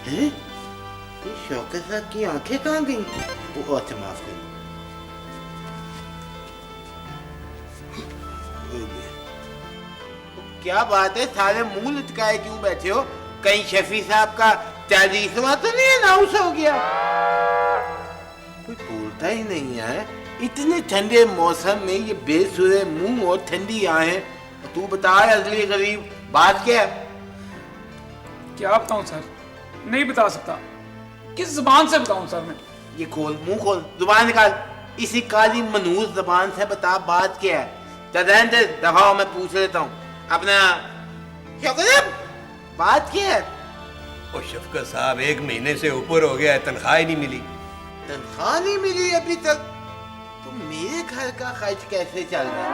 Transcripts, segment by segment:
हैं? ये शौकत साहब की आंखें कहाँ गई? वो अच्छा माफ करिए। क्या बात है, सारे मुंह लटकाए क्यों बैठे हो? कहीं शफी साहब का 40वां तो नहीं अनाउंस हो गया? कोई बोलता ही नहीं है। इतने ठंडे मौसम में ये बेसुरे मुंह और ठंडी आहें। तू बता अगली गरीब, बात क्या है? क्या बताऊं सर, नहीं बता सकता। किस जुबान से बताऊं सर मैं? ये खोल, मुंह खोल, जुबान निकाल। इसी काली मनूस जुबान से बता बात क्या है। दफाओ, मैं पूछ लेता हूँ अपना। क्या बात क्या है? ओ शफकत साहब, 1 महीने से ऊपर हो गया है, तनख्वाह ही नहीं मिली। तनख्वाह नहीं मिली अभी तक? तो मेरे घर का खर्च कैसे चल रहा है?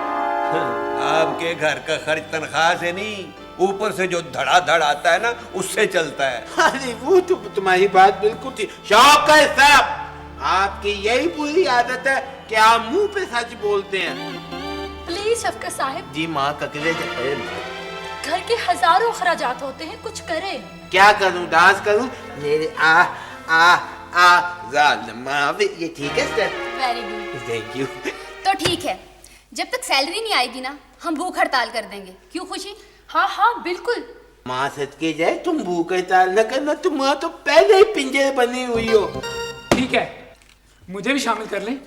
आपके घर का खर्च तनख्वाह से नहीं, ऊपर से जो धड़ाधड़ आता है ना, उससे चलता है। अरे वो तो तुम्हारी बात बिल्कुल थी शौकत साहब। आपकी यही बुरी आदत है कि आप मुंह पे सच बोलते हैं। प्लीज शफकत साहब। जी माँ, ककले घर के हजारों खर्चात होते हैं, कुछ करें। क्या करूं? डांस करूं? मेरे आ आ आ जालिमा। ये ठीक है sir? Very good, thank you. तो ठीक है, जब तक सैलरी नहीं आएगी ना, हम भूख हड़ताल कर देंगे। क्यों खुशी? हाँ हाँ बिल्कुल। माँ सदके जाए, तुम भूख हड़ताल न करना। तुम तो पहले ही पिंजरे बनी हुई हो। ठीक है, मुझे भी शामिल कर लें,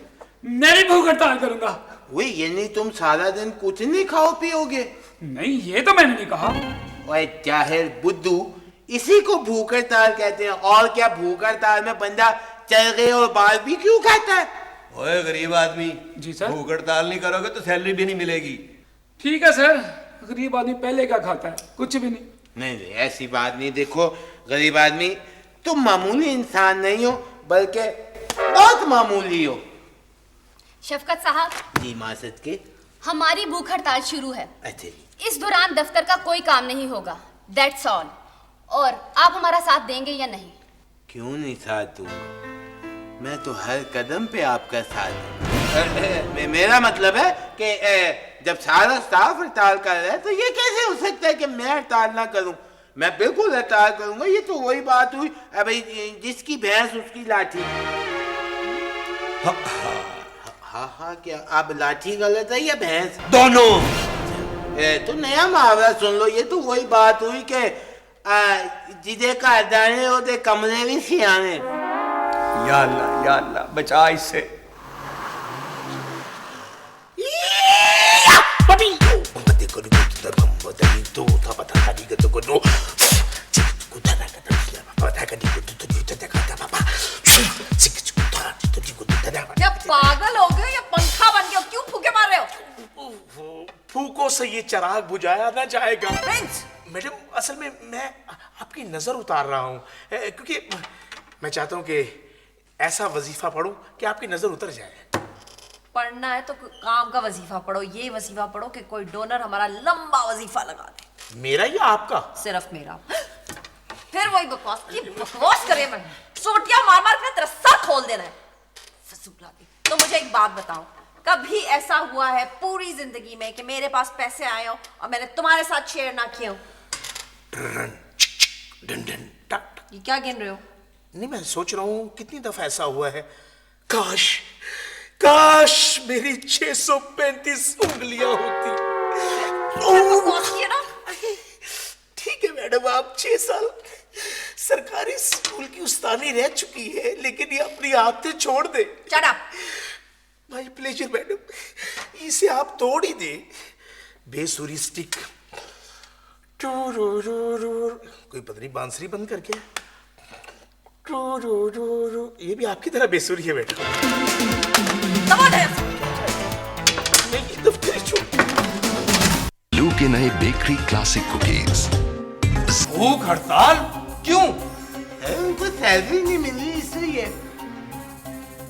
मैं भी भूख हड़ताल करूंगा। वही, ये नहीं तुम सारा दिन कुछ नहीं खाओ पियोगे? नहीं, ये तो मैंने नहीं कहा। ओए जाहिल बुद्धू, इसी को भूख हड़ताल कहते हैं। और क्या, भूख हड़ताल में बंदा चरखे और बाल भी क्यों खाता है? ओए गरीब आदमी, जी सर। भूख हड़ताल नहीं करोगे तो सैलरी भी नहीं मिलेगी। ठीक है सर, गरीब आदमी पहले क्या खाता है? कुछ भी नहीं। नहीं नहीं, ऐसी बात नहीं। देखो गरीब आदमी, तुम मामूली इंसान नहीं हो, बल्कि बहुत मामूली हो। शफकत साहब, जी माँ सदके। हमारी भूख हड़ताल शुरू है। अच्छा, इस दौरान दफ्तर का कोई काम नहीं होगा, दैट्स ऑल। और आप हमारा साथ देंगे या नहीं? क्यों नहीं साथ दूंगा? मैं तो हर कदम पे आपका साथ दूंगा। मेरा मतलब है कि जब सारा स्टाफ हड़ताल कर रहा है तो ये कैसे हो सकता है कि मैं हड़ताल ना करूं? मैं बिल्कुल हड़ताल करूंगा। ये तो वही बात हुई, अभी जिसकी भैंस उसकी लाठी। हाँ हाँ, क्या आप लाठी गलत है या भैंस? दोनों। तो नया मुहावरा सुन लो। ये तो वही बात हुई कि जिदे घर जाने ओदे कमरे भी सियाने। या अल्लाह बचा इससे। क्या पागल हो गए या पंखा बन गए हो? क्यों फूके मार रहे हो? फूकों से ये चिराग बुझाया ना जाएगा। प्रिंस! मैडम, असल में मैं आपकी नजर उतार रहा हूँ, क्योंकि मैं चाहता हूँ कि ऐसा वजीफा पढूं कि आपकी नजर उतर जाए। पढ़ना है तो काम का वजीफा पढ़ो। ये वजीफा पढ़ो कि कोई डोनर हमारा लंबा वजीफा लगा दे। मेरा या आपका? सिर्फ मेरा। फिर वही बकवास की बकवास करे। मैं सोटियां मार मार के तेरा सर खोल देना है। तो मुझे एक बात बताओ, कभी ऐसा हुआ है पूरी जिंदगी में कि मेरे पास पैसे आए हो और मैंने तुम्हारे साथ शेयर ना किए हो? ये क्या गिन रहे हो? नहीं, मैं सोच रहा हूँ कितनी दफा ऐसा हुआ है। काश काश मेरी 635 उंगलियां होती। ना? ठीक है मैडम, आप 6 साल सरकारी स्कूल की उस्तानी रह चुकी है, लेकिन ये अपनी आदतें छोड़ दे। Shut up! My pleasure madam, इसे आप तोड़ ही दे। बेसुरी स्टिक। कोई पतली बांसुरी बंद करके। ये भी आपकी तरह बेसुरी है बेटा। नहीं, दफ्तर छोड़। लू के नए बेकरी क्लासिक कुकीज। भूख हड़ताल क्यों? उनको सैलरी नहीं मिली इसलिए।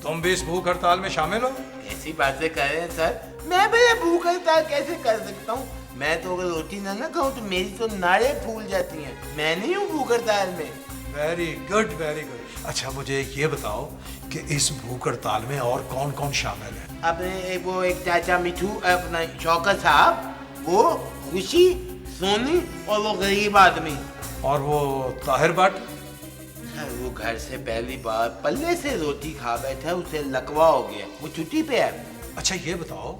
तुम भी इस भूख हड़ताल में शामिल हो? ऐसी बातें कर रहे हैं सर। मैं भैया भूख हड़ताल कैसे कर सकता हूँ? मैं तो अगर रोटी ना खाऊं तो मेरी तो नाड़ें फूल जाती हैं। मैं नहीं हूँ भूख हड़ताल में। Very good very good. अच्छा मुझे ये बताओ कि इस भूख हड़ताल में और कौन कौन शामिल है? अपने वो एक चाचा मिठू, अपना शौकत साहब, वो खुशी, सोनी और वो गरीब आदमी। और वो ताहिर भट्ट? घर से पहली बार पल्ले से रोटी खा बैठा, उसे लकवा हो गया, वो छुट्टी पे है। अच्छा ये बताओ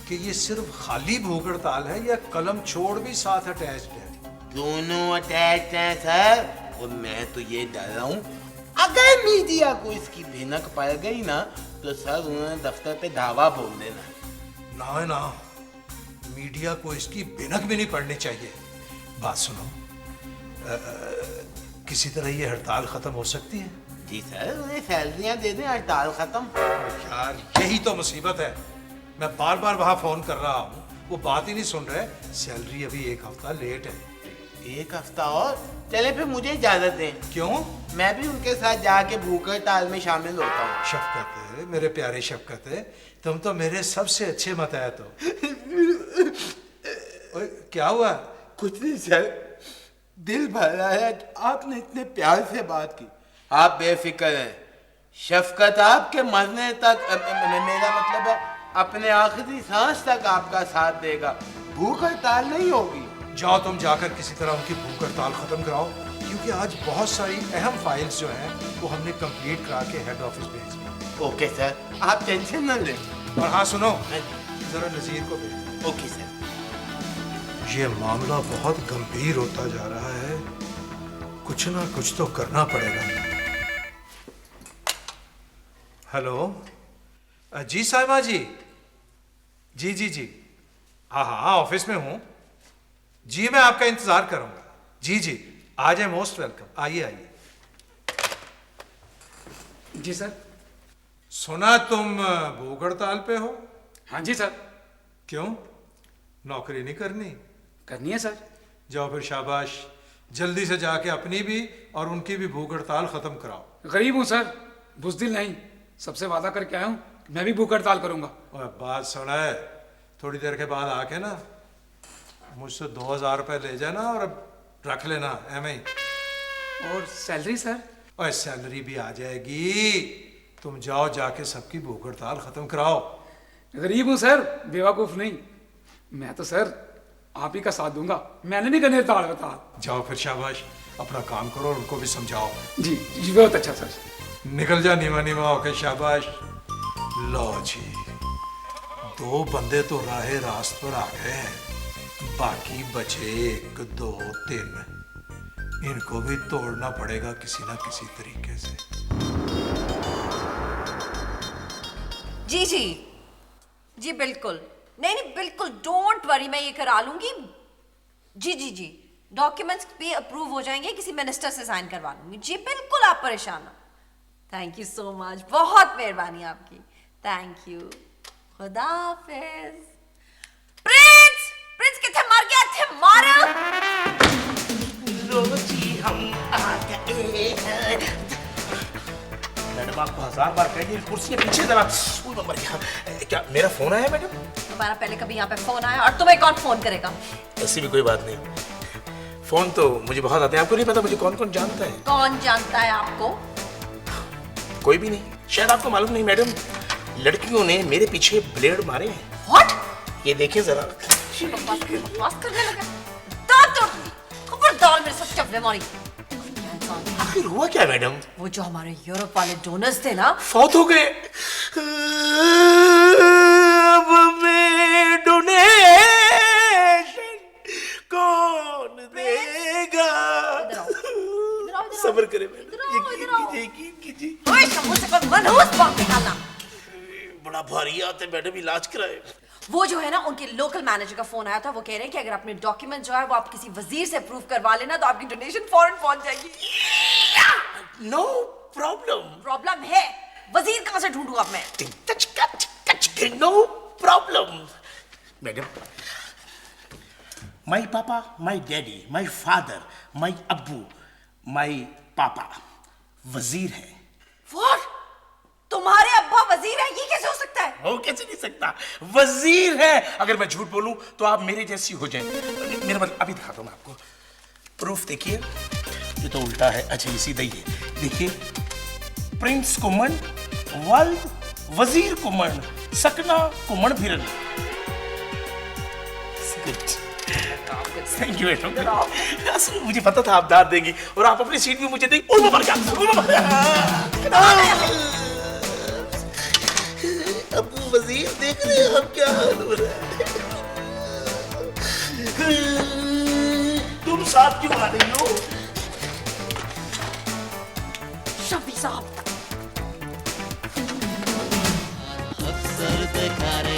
कि ये सिर्फ खाली भूख हड़ताल है या कलम छोड़ भी साथ अटैच्ड है? दोनों अटैच हैं सर, और मैं तो ये डर रहा हूँ अगर मीडिया को इसकी भनक पड़ गई ना तो सर उन्होंने दफ्तर पे धावा बोल देना। ना ना, मीडिया को इसकी भनक भी नहीं पड़नी चाहिए। बात सुनो, किसी तरह ये हड़ताल खत्म हो सकती है? जी सर, उन्हें सैलरियाँ दे दें, हड़ताल खत्म। यार यही तो मुसीबत है, मैं बार बार वहां फोन कर रहा हूँ, वो बात ही नहीं सुन रहे। सैलरी अभी 1 हफ्ता लेट है। 1 हफ्ता और? चले फिर मुझे इजाजत दें। क्यों? मैं भी उनके साथ जाके भूख हड़ताल में शामिल होता हूँ। शफकत है, मेरे प्यारे शफकत है, तुम तो मेरे सबसे अच्छे मतहत हो। ओए, क्या हुआ? कुछ नहीं सर, दिल भर रहा है, आपने इतने प्यार से बात की। आप बेफिक्र हैं, शफकत आपके मरने तक, मेरा मतलब है अपने आखिरी सांस तक आपका साथ देगा, भूख हड़ताल नहीं होगी। जाओ तुम जाकर किसी तरह उनकी भूख हड़ताल खत्म कराओ, क्योंकि आज बहुत सारी अहम फाइल्स जो हैं वो हमने कंप्लीट करा के हेड ऑफिस भेज दी। ओके सर, आप टेंशन न लें। और हाँ सुनो, जरा नजीर को भेज। Okay sir. ये मामला बहुत गंभीर होता जा रहा है, कुछ ना कुछ तो करना पड़ेगा। हेलो, जी साहिबा जी, जी हाँ हाँ ऑफिस में हूँ जी, मैं आपका इंतजार करूंगा। जी आ जाए, मोस्ट वेलकम, आइए। जी सर। सुना तुम भूख हड़ताल पे हो? हाँ जी सर। क्यों, नौकरी नहीं करनी? करनी है सर। जाओ फिर, शाबाश, जल्दी से जाके अपनी भी और उनकी भी भूख हड़ताल खत्म कराओ। गरीब हूँ सर, बुज़दिल नहीं, सबसे वादा करके आया हूँ मैं भी भूख हड़ताल करूंगा। और बात सुना है, थोड़ी देर के बाद आके ना मुझसे 2000 रुपए ले जाना और रख लेना एम ही। और सैलरी सर? और सैलरी भी आ जाएगी, तुम जाओ जाके सबकी भूख हड़ताल खत्म कराओ। गरीब हूँ सर, बेवकूफ नहीं, मैं तो सर आप ही का साथ दूंगा, मैंने नहीं करने हड़ताल। जाओ फिर, शाबाश, अपना काम करो और उनको भी समझाओ। जी बहुत अच्छा सर। निकल जा नीमा होके, शाबाश। लो जी, 2 बंदे तो राहे रास्त पर आ गए हैं, बाकी बचे 1 2 3, इनको भी तोड़ना पड़ेगा किसी ना किसी तरीके से। जी बिल्कुल, नहीं बिल्कुल, डोंट वरी, मैं ये करा लूंगी। जी डॉक्यूमेंट्स भी अप्रूव हो जाएंगे, किसी मिनिस्टर से साइन करवा लूंगी। जी बिल्कुल, आप परेशान ना। थैंक यू सो मच, बहुत मेहरबानी आपकी, थैंक यू। खुदा हाफिज। प्रिंस किथे मर गया, थे मारा। रोजी हम आ गए। मैडम आपको 1000 बार कहिए कुर्सी के पीछे जरा। मर गया। क्या मेरा फोन आया मैडम? तुम्हारा पहले कभी यहाँ पे फोन आया, और तुम्हें कौन फोन करेगा? ऐसी भी कोई बात नहीं, फोन तो मुझे बहुत आते हैं। आपको नहीं पता मुझे कौन कौन जानता है? कौन जानता है आपको? कोई भी नहीं। शायद आपको मालूम नहीं मैडम, लड़कियों ने मेरे पीछे ब्लेड मारे हैं। What? ये देखिए जरा। बकवास करने लगा। दांत तोड़, खबरदार मेरे साथ चपले मारी। आखिर हुआ क्या मैडम? वो जो हमारे यूरोप वाले डोनर्स थे ना, फौत हो गए। अब मैं डोनेशन कौन देगा? इधर आओ। सब्र करें मैडम, इधर आओ। यकीन कीजिए। ओए, शंभू से कोई मनहूस बात निकालना। बड़ा भारी आते मैडम, इलाज कराए। वो जो है ना, उनके लोकल मैनेजर का फोन आया था, वो कह रहे हैं कि अगर अपने डॉक्यूमेंट जो है वो आप किसी वजीर से अप्रूव करवा लेना तो आपकी डोनेशन फौरन पहुंच जाएगी। No problem. प्रॉब्लम है, वजीर कहां से ढूंढूं अब मैं? No problem madam. माई पापा, माई डैडी, माई फादर, माई अब्बू, माई पापा वजीर है। What? तुम्हारे अब्बा वजीर है? ये कैसे हो सकता है? हो कैसे नहीं सकता, वजीर है। अगर मैं झूठ बोलूं तो आप मेरे जैसी हो जाए। मेरा मतलब अभी दिखाता हूं मैं आपको, प्रूफ देखिए। ये तो उल्टा है, अच्छा ये सीधा ही है। देखिए, प्रिंस कुमन, वर्ल्ड वजीर कुमन, सकना कुमन फिरन। आपके थैंक यू मैडम। असल मुझे पता था आप दाद देंगी और आप अपनी सीट भी मुझे देंगी। ओ बाबा क्या, ओ बाबा। अबू वजीर देख रहे हैं अब क्या हाल हो रहा है। तुम साथ क्यों आ रही हो? शफी साहब अक्सर देखा रे